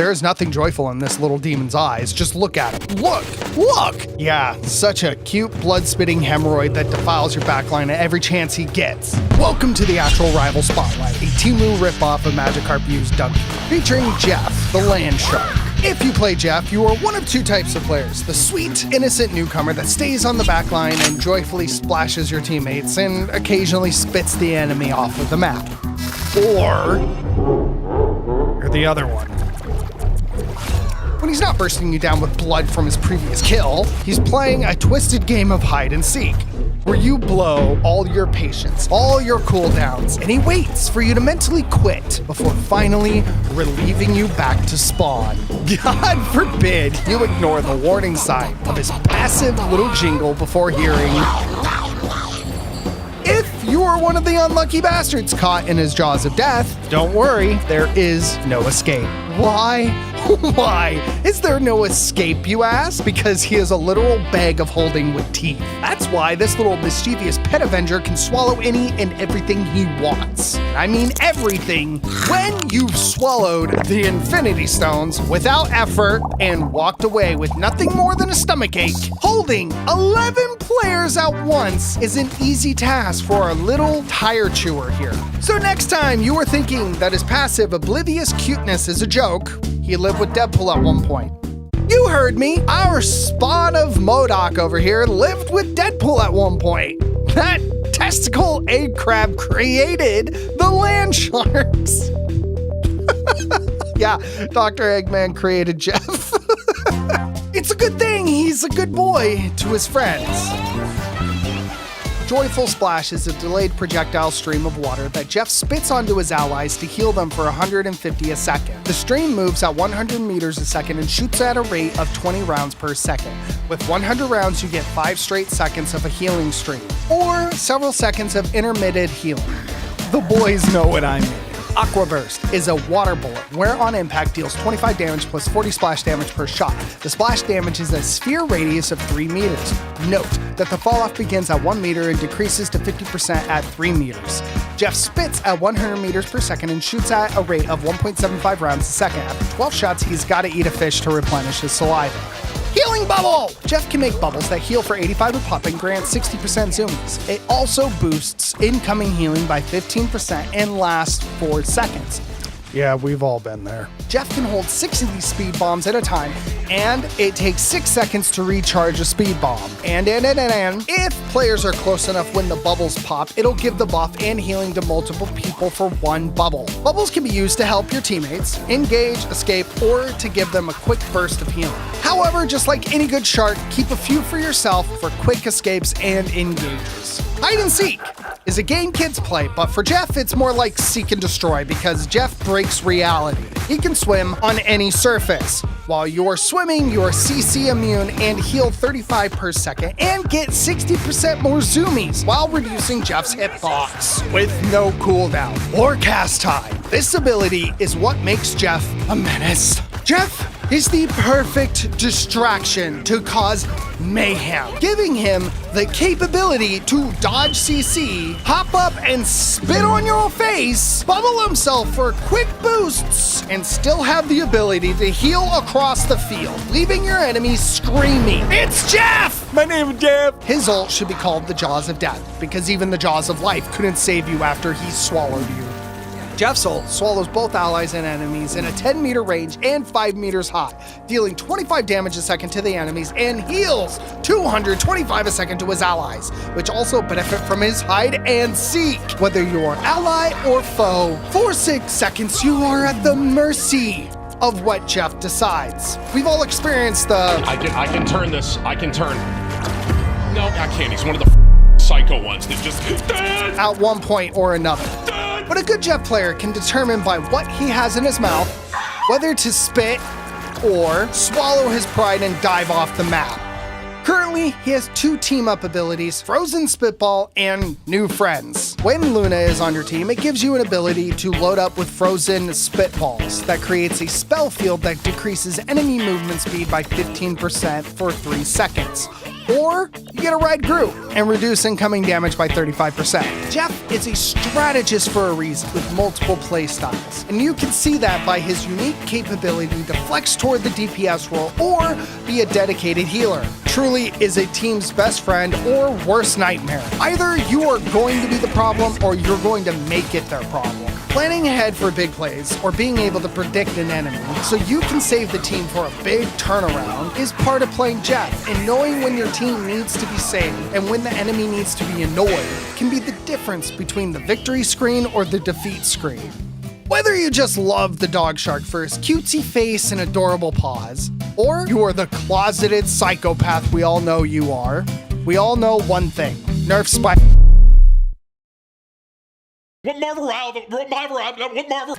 There is nothing joyful in this little demon's eyes. Just look at him. Look! Look! Yeah, such a cute blood-spitting hemorrhoid that defiles your backline at every chance he gets. Welcome to the actual rival spotlight, a Timu ripoff of Magikarp U's Donkey, featuring Jeff, the land shark. If you play Jeff, you are one of two types of players. The sweet, innocent newcomer that stays on the backline and joyfully splashes your teammates and occasionally spits the enemy off of the map. Or you're the other one. When he's not bursting you down with blood from his previous kill, he's playing a twisted game of hide and seek, where you blow all your patience, all your cooldowns, and he waits for you to mentally quit before finally relieving you back to spawn. God forbid you ignore the warning sign of his passive little jingle before hearing. If you are one of the unlucky bastards caught in his jaws of death, don't worry, there is no escape. Why? Why is there no escape, you ask? Because he is a literal bag of holding with teeth. That's why this little mischievous pet avenger can swallow any and everything he wants. I mean everything. When you've swallowed the Infinity Stones without effort and walked away with nothing more than a stomachache, holding 11 players at once is an easy task for a little tire chewer here. So next time you are thinking that his passive oblivious cuteness is a joke, he lived with Deadpool at one point. You heard me. Our spawn of MODOK over here lived with Deadpool at one point. That testicle egg crab created the land sharks. Yeah, Dr. Eggman created Jeff. It's a good thing he's a good boy to his friends. Joyful Splash is a delayed projectile stream of water that Jeff spits onto his allies to heal them for 150 a second. The stream moves at 100 meters a second and shoots at a rate of 20 rounds per second. With 100 rounds, you get 5 straight seconds of a healing stream, or several seconds of intermittent healing. The boys know what I mean. Aqua Burst is a water bullet where on impact deals 25 damage plus 40 splash damage per shot. The splash damage is a sphere radius of 3 meters. Note that the falloff begins at 1 meter and decreases to 50% at 3 meters. Jeff spits at 100 meters per second and shoots at a rate of 1.75 rounds a second. After 12 shots, he's got to eat a fish to replenish his saliva. Healing Bubble! Jeff can make bubbles that heal for 85 a pop and grant 60% zoomies. It also boosts incoming healing by 15% and lasts 4 seconds. Yeah, we've all been there. Jeff can hold 6 of these speed bombs at a time, and it takes 6 seconds to recharge a speed bomb. And if players are close enough when the bubbles pop, it'll give the buff and healing to multiple people for 1 bubble. Bubbles can be used to help your teammates, engage, escape, or to give them a quick burst of healing. However, just like any good shark, keep a few for yourself for quick escapes and engages. Hide and Seek is a game kids play, but for Jeff, it's more like Seek and Destroy because Jeff breaks reality. He can swim on any surface. While you're swimming, you're CC immune and heal 35 per second and get 60% more zoomies while reducing Jeff's hitbox with no cooldown or cast time. This ability is what makes Jeff a menace. Jeff is the perfect distraction to cause mayhem, giving him the capability to dodge CC, hop up and spit on your face, bubble himself for quick boosts, and still have the ability to heal across the field, leaving your enemies screaming, "It's Jeff! My name is Jeff!" His ult should be called the Jaws of Death, because even the Jaws of Life couldn't save you after he swallowed you. Jeff's ult swallows both allies and enemies in a 10-meter range and 5 meters high, dealing 25 damage a second to the enemies and heals 225 a second to his allies, which also benefit from his hide and seek. Whether you're ally or foe, for 6 seconds you are at the mercy of what Jeff decides. We've all experienced the I can turn this. I can turn. No, I can't. He's one of the psycho ones that just at one point or another. But a good Jeff player can determine by what he has in his mouth whether to spit or swallow his pride and dive off the map. Currently, he has 2 team-up abilities, Frozen Spitball and New Friends. When Luna is on your team, it gives you an ability to load up with Frozen Spitballs that creates a spell field that decreases enemy movement speed by 15% for 3 seconds. or you get a ride Groot and reduce incoming damage by 35%. Jeff is a strategist for a reason with multiple playstyles, and you can see that by his unique capability to flex toward the DPS role or be a dedicated healer. Truly is a team's best friend or worst nightmare. Either you are going to be the problem or you're going to make it their problem. Planning ahead for big plays or being able to predict an enemy so you can save the team for a big turnaround is part of playing Jeff, and knowing when your team needs to be saved and when the enemy needs to be annoyed can be the difference between the victory screen or the defeat screen. Whether you just love the dog shark for his cutesy face and adorable paws, or you are the closeted psychopath we all know you are, we all know one thing: nerf spike. What Marvel?